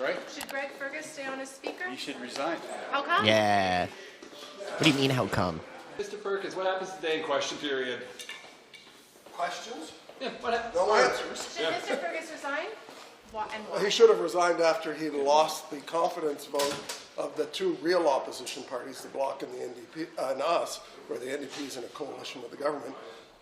right. Should Greg Fergus stay on as speaker? He should resign. How come? Yeah. What do you mean, how come? Mr. Fergus, what happens today in question period? Questions? Yeah, what happens? No answers. Should Mr. Fergus resign? And why? He should have resigned after he lost the confidence vote of the two real opposition parties, the Bloc and the NDP, and us, where the NDP is in a coalition with the government.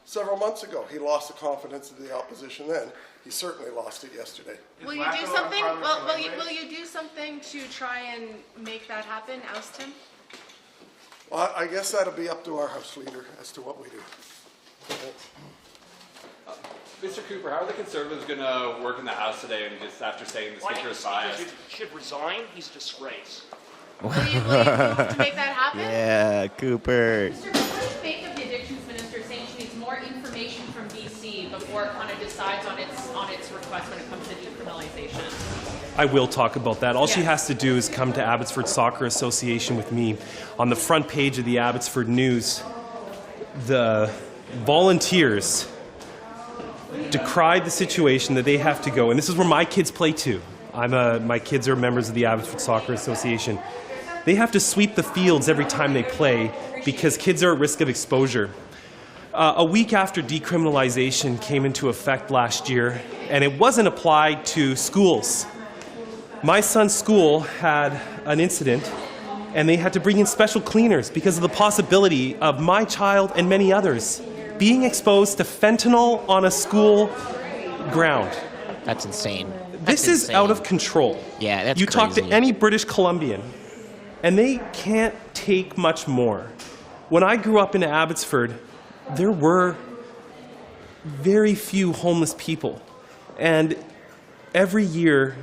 Several months ago, he lost the confidence of the opposition then. He certainly lost it yesterday. Will you do something? Will you do something to try and make that happen? Oust him? Well, I guess that'll be up to our House Leader as to what we do. Mr. Cooper, how are the Conservatives going to work in the House today and just after saying the Speaker is biased? He should resign. He's a disgrace. Will you move to make that happen? Yeah, Cooper. Mr. Cooper, what do you make of the Addictions Minister saying she needs more information from BC before it kind of decides on its request when it comes to decriminalization? I will talk about that. All she has to do is come to Abbotsford Soccer Association with me. On the front page of the Abbotsford News, the volunteers decried the situation that they have to go, and this is where my kids play too. My kids are members of the Abbotsford Soccer Association. They have to sweep the fields every time they play because kids are at risk of exposure. A week after decriminalization came into effect last year, and it wasn't applied to schools. My son's school had an incident, and they had to bring in special cleaners because of the possibility of my child and many others being exposed to fentanyl on a school ground. That's insane. This is out of control. Yeah, that's You talk to crazy. any British Columbian, and they can't take much more. When I grew up in Abbotsford, there were very few homeless people. And every year,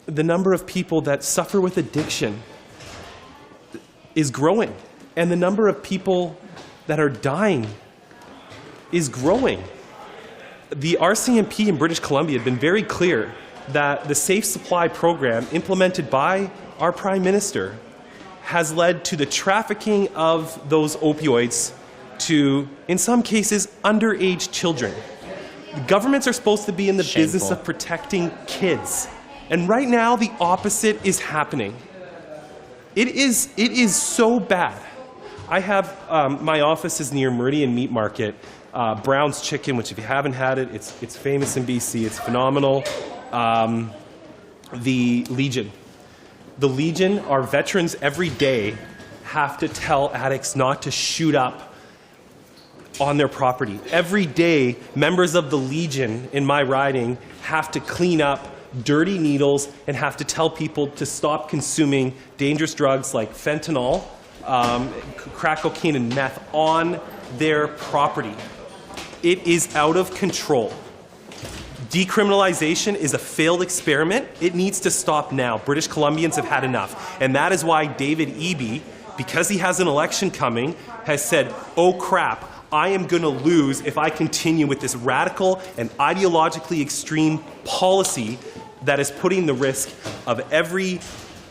the number of people that suffer with addiction is growing. And the number of people that are dying is growing. The RCMP in British Columbia had been very clear that the Safe Supply program implemented by our Prime Minister has led to the trafficking of those opioids to, in some cases, underage children. Governments are supposed to be in the business of protecting kids. And right now, the opposite is happening. It is so bad. I have, my office is near Meridian Meat Market. Brown's Chicken, which if you haven't had it, it's famous in BC. It's phenomenal. The Legion. The Legion, our veterans every day have to tell addicts not to shoot up on their property. Every day, members of the Legion in my riding have to clean up dirty needles and have to tell people to stop consuming dangerous drugs like fentanyl, crack cocaine, and meth on their property. It is out of control. Decriminalization is a failed experiment. It needs to stop now. British Columbians have had enough. And that is why David Eby, because he has an election coming, has said, oh crap, I am going to lose if I continue with this radical and ideologically extreme policy that is putting the risk of every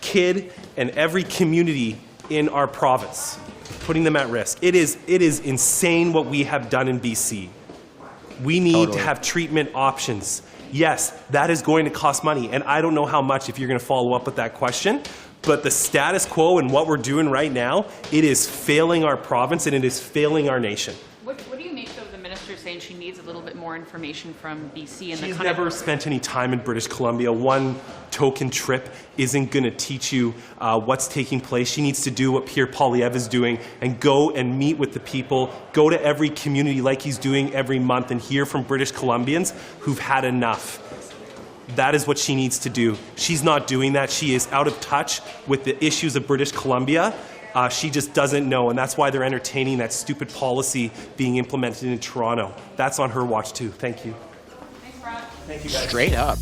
kid and every community in our province, putting them at risk. It is insane what we have done in BC. We need to have treatment options. Yes, that is going to cost money, and I don't know how much if you're going to follow up with that question, but the status quo and what we're doing right now, it is failing our province and it is failing our nation. What do you make of the minister saying she needs a little bit more information from BC? And She's never spent any time in British Columbia. One token trip isn't going to teach you what's taking place. She needs to do what Pierre Poilievre is doing and go and meet with the people, go to every community like he's doing every month and hear from British Columbians who've had enough. That is what she needs to do. She's not doing that. She is out of touch with the issues of British Columbia. She just doesn't know, and that's why they're entertaining that stupid policy being implemented in Toronto. That's on her watch, too. Thank you. Thanks, Brad. Thank you, guys. Straight up.